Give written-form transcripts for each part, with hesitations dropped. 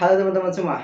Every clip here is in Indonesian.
Halo teman-teman semua,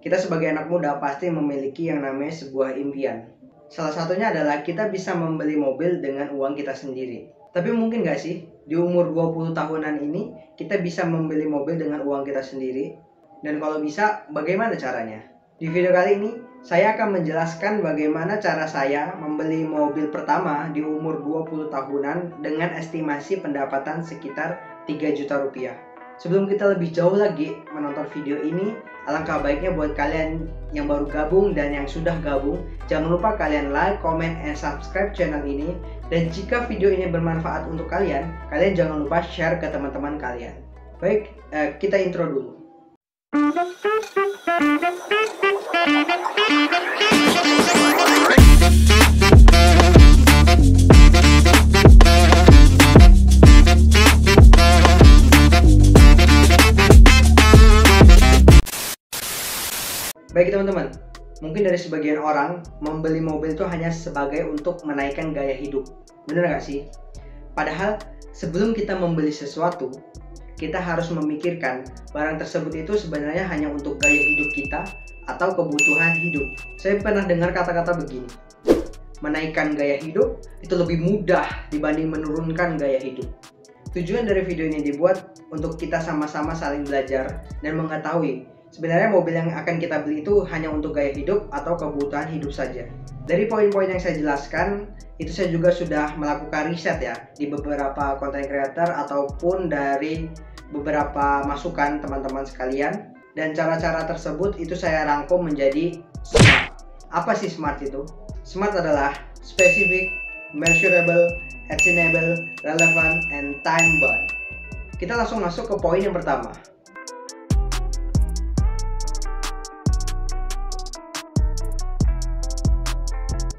kita sebagai anak muda pasti memiliki yang namanya sebuah impian. Salah satunya adalah kita bisa membeli mobil dengan uang kita sendiri. Tapi mungkin gak sih, di umur 20 tahunan ini, kita bisa membeli mobil dengan uang kita sendiri? Dan kalau bisa, bagaimana caranya? Di video kali ini, saya akan menjelaskan bagaimana cara saya membeli mobil pertama di umur 20 tahunan dengan estimasi pendapatan sekitar 3 juta rupiah. Sebelum kita lebih jauh lagi menonton video ini, alangkah baiknya buat kalian yang baru gabung dan yang sudah gabung, jangan lupa kalian like, comment, and subscribe channel ini. Dan jika video ini bermanfaat untuk kalian, kalian jangan lupa share ke teman-teman kalian. Baik, kita intro dulu. Baik teman-teman, mungkin dari sebagian orang membeli mobil itu hanya sebagai untuk menaikkan gaya hidup. Bener gak sih? Padahal sebelum kita membeli sesuatu, kita harus memikirkan barang tersebut itu sebenarnya hanya untuk gaya hidup kita atau kebutuhan hidup. Saya pernah dengar kata-kata begini, menaikkan gaya hidup itu lebih mudah dibanding menurunkan gaya hidup. Tujuan dari video ini dibuat untuk kita sama-sama saling belajar dan mengetahui sebenarnya mobil yang akan kita beli itu hanya untuk gaya hidup atau kebutuhan hidup saja. Dari poin-poin yang saya jelaskan, itu saya juga sudah melakukan riset ya di beberapa content creator ataupun dari beberapa masukan teman-teman sekalian. Dan cara-cara tersebut itu saya rangkum menjadi SMART. Apa sih SMART itu? SMART adalah specific, measurable, achievable, relevant, and time bound. Kita langsung masuk ke poin yang pertama.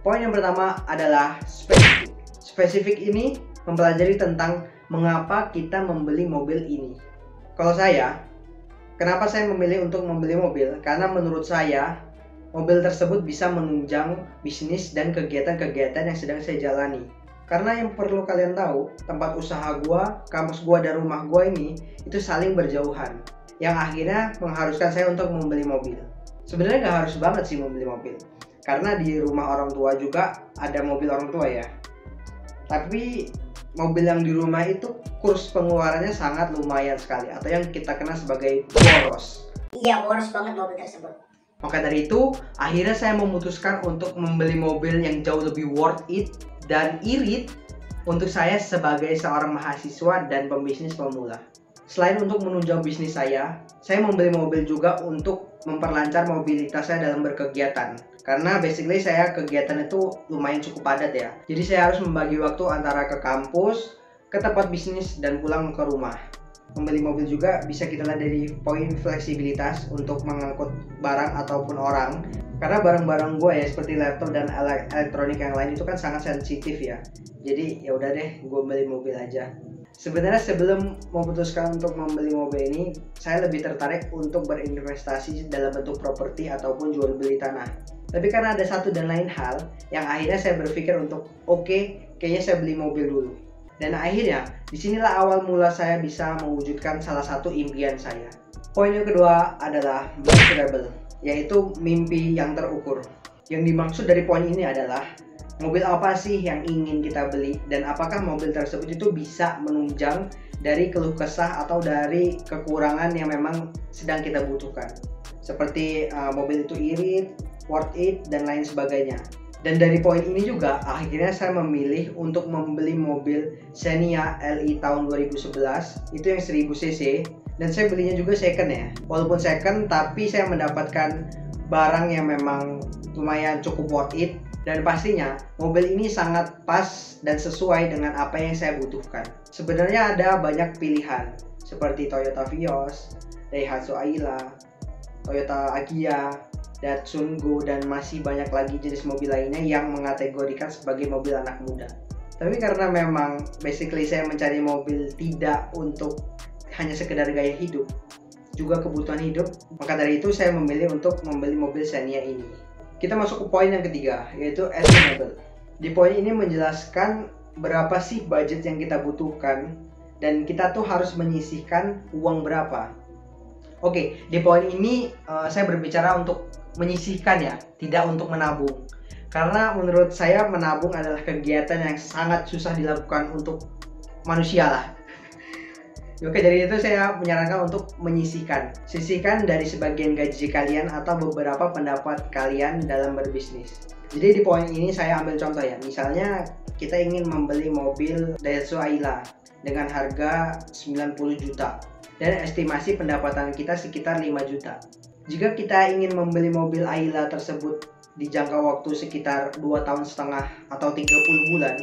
Poin yang pertama adalah spesifik. Spesifik ini mempelajari tentang mengapa kita membeli mobil ini. Kalau saya, kenapa saya memilih untuk membeli mobil? Karena menurut saya, mobil tersebut bisa menunjang bisnis dan kegiatan-kegiatan yang sedang saya jalani. Karena yang perlu kalian tahu, tempat usaha gua, kampus gua, dan rumah gua ini itu saling berjauhan. Yang akhirnya mengharuskan saya untuk membeli mobil. Sebenarnya nggak harus banget sih membeli mobil. Karena di rumah orang tua juga ada mobil orang tua ya. Tapi mobil yang di rumah itu kurs pengeluarannya sangat lumayan sekali, atau yang kita kenal sebagai boros. Iya, boros banget mobil tersebut. Maka dari itu, akhirnya saya memutuskan untuk membeli mobil yang jauh lebih worth it dan irit untuk saya sebagai seorang mahasiswa dan pembisnis pemula. Selain untuk menunjang bisnis saya membeli mobil juga untuk memperlancar mobilitas saya dalam berkegiatan. Karena basically saya kegiatan itu lumayan cukup padat ya. Jadi saya harus membagi waktu antara ke kampus, ke tempat bisnis, dan pulang ke rumah. Membeli mobil juga bisa kita lihat dari poin fleksibilitas untuk mengangkut barang ataupun orang. Karena barang-barang gue ya seperti laptop dan elektronik yang lain itu kan sangat sensitif ya. Jadi ya udah deh, gue beli mobil aja. Sebenarnya sebelum memutuskan untuk membeli mobil ini, saya lebih tertarik untuk berinvestasi dalam bentuk properti ataupun jual beli tanah. Tapi karena ada satu dan lain hal yang akhirnya saya berpikir untuk kayaknya saya beli mobil dulu. Dan akhirnya disinilah awal mula saya bisa mewujudkan salah satu impian saya. Poin yang kedua adalah measurable, yaitu mimpi yang terukur. Yang dimaksud dari poin ini adalah mobil apa sih yang ingin kita beli dan apakah mobil tersebut itu bisa menunjang dari keluh kesah atau dari kekurangan yang memang sedang kita butuhkan. Seperti mobil itu irit, worth it, dan lain sebagainya. Dan dari poin ini juga akhirnya saya memilih untuk membeli mobil Xenia LI tahun 2011 itu yang 1000 cc, dan saya belinya juga second ya. Walaupun second tapi saya mendapatkan barang yang memang lumayan cukup worth it, dan pastinya mobil ini sangat pas dan sesuai dengan apa yang saya butuhkan. Sebenarnya ada banyak pilihan seperti Toyota Vios, Daihatsu Ayla, Toyota Agya, Datsun Go, dan masih banyak lagi jenis mobil lainnya yang mengategorikan sebagai mobil anak muda. Tapi karena memang basically saya mencari mobil tidak untuk hanya sekedar gaya hidup, juga kebutuhan hidup, maka dari itu saya memilih untuk membeli mobil Xenia ini. Kita masuk ke poin yang ketiga, yaitu achievable. Di poin ini menjelaskan berapa sih budget yang kita butuhkan dan kita tuh harus menyisihkan uang berapa. Oke, di poin ini saya berbicara untuk menyisihkan ya, tidak untuk menabung. Karena menurut saya menabung adalah kegiatan yang sangat susah dilakukan untuk manusia lah. Oke, dari itu saya menyarankan untuk menyisihkan. Sisihkan dari sebagian gaji kalian atau beberapa pendapat kalian dalam berbisnis. Jadi di poin ini saya ambil contoh ya. Misalnya kita ingin membeli mobil Daihatsu Ayla dengan harga 90 juta dan estimasi pendapatan kita sekitar 5 juta. Jika kita ingin membeli mobil Ayla tersebut di jangka waktu sekitar 2,5 tahun atau 30 bulan,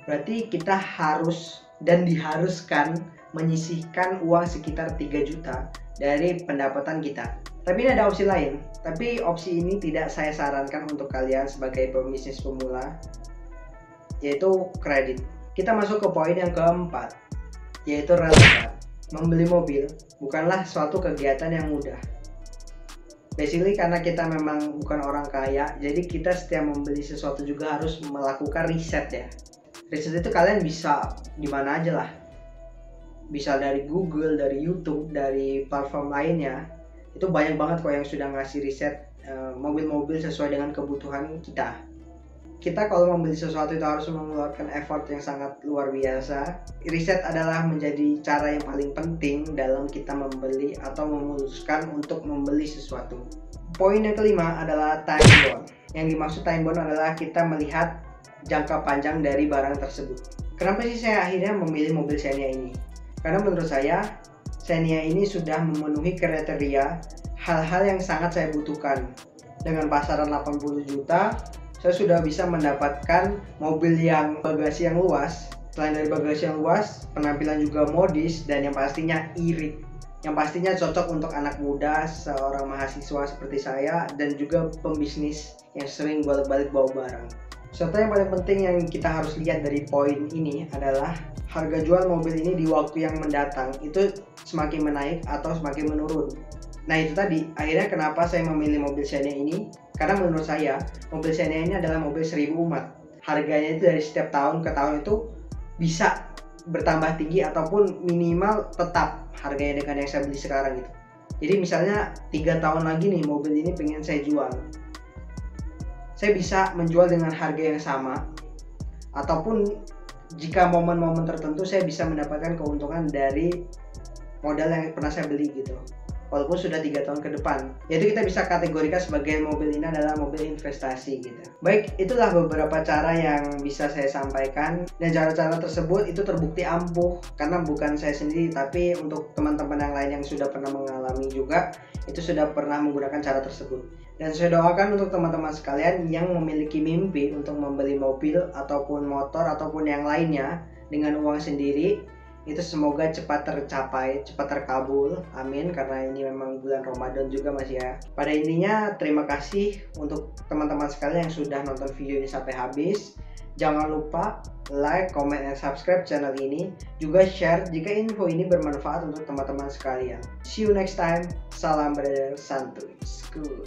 berarti kita harus dan diharuskan menyisihkan uang sekitar 3 juta dari pendapatan kita. Tapi ini ada opsi lain, tapi opsi ini tidak saya sarankan untuk kalian sebagai pebisnis pemula, yaitu kredit. Kita masuk ke poin yang keempat, yaitu relevan. Membeli mobil bukanlah suatu kegiatan yang mudah. Basically karena kita memang bukan orang kaya, jadi kita setiap membeli sesuatu juga harus melakukan riset ya. Riset itu kalian bisa di mana aja lah. Bisa dari Google, dari YouTube, dari platform lainnya. Itu banyak banget kok yang sudah ngasih riset mobil-mobil sesuai dengan kebutuhan kita. Kita kalau membeli sesuatu itu harus mengeluarkan effort yang sangat luar biasa. Riset adalah menjadi cara yang paling penting dalam kita membeli atau memutuskan untuk membeli sesuatu. Poin yang kelima adalah time bound. Yang dimaksud time bound adalah kita melihat jangka panjang dari barang tersebut. Kenapa sih saya akhirnya memilih mobil Xenia ini? Karena menurut saya Xenia ini sudah memenuhi kriteria hal-hal yang sangat saya butuhkan. Dengan pasaran 80 juta, saya sudah bisa mendapatkan mobil yang bagasi yang luas. Selain dari bagasi yang luas, penampilan juga modis dan yang pastinya irit. Yang pastinya cocok untuk anak muda, seorang mahasiswa seperti saya, dan juga pembisnis yang sering bolak-balik bawa barang. Serta yang paling penting yang kita harus lihat dari poin ini adalah harga jual mobil ini di waktu yang mendatang itu semakin menaik atau semakin menurun. Nah itu tadi, akhirnya kenapa saya memilih mobil Xenia ini? Karena menurut saya, mobil Xenia ini adalah mobil 1000 umat. Harganya itu dari setiap tahun ke tahun itu bisa bertambah tinggi ataupun minimal tetap harganya dengan yang saya beli sekarang gitu. Jadi misalnya 3 tahun lagi nih mobil ini pengen saya jual, saya bisa menjual dengan harga yang sama, ataupun jika momen-momen tertentu saya bisa mendapatkan keuntungan dari modal yang pernah saya beli gitu, walaupun sudah 3 tahun ke depan. Jadi kita bisa kategorikan sebagai mobil ini adalah mobil investasi gitu. Baik, itulah beberapa cara yang bisa saya sampaikan, dan cara-cara tersebut itu terbukti ampuh karena bukan saya sendiri, tapi untuk teman-teman yang lain yang sudah pernah mengalami juga itu sudah pernah menggunakan cara tersebut. Dan saya doakan untuk teman-teman sekalian yang memiliki mimpi untuk membeli mobil ataupun motor ataupun yang lainnya dengan uang sendiri, itu semoga cepat tercapai, cepat terkabul, amin, karena ini memang bulan Ramadan juga Mas ya. Pada intinya terima kasih untuk teman-teman sekalian yang sudah nonton video ini sampai habis. Jangan lupa like, comment, dan subscribe channel ini. Juga share jika info ini bermanfaat untuk teman-teman sekalian. See you next time. Salam brother santuy. School.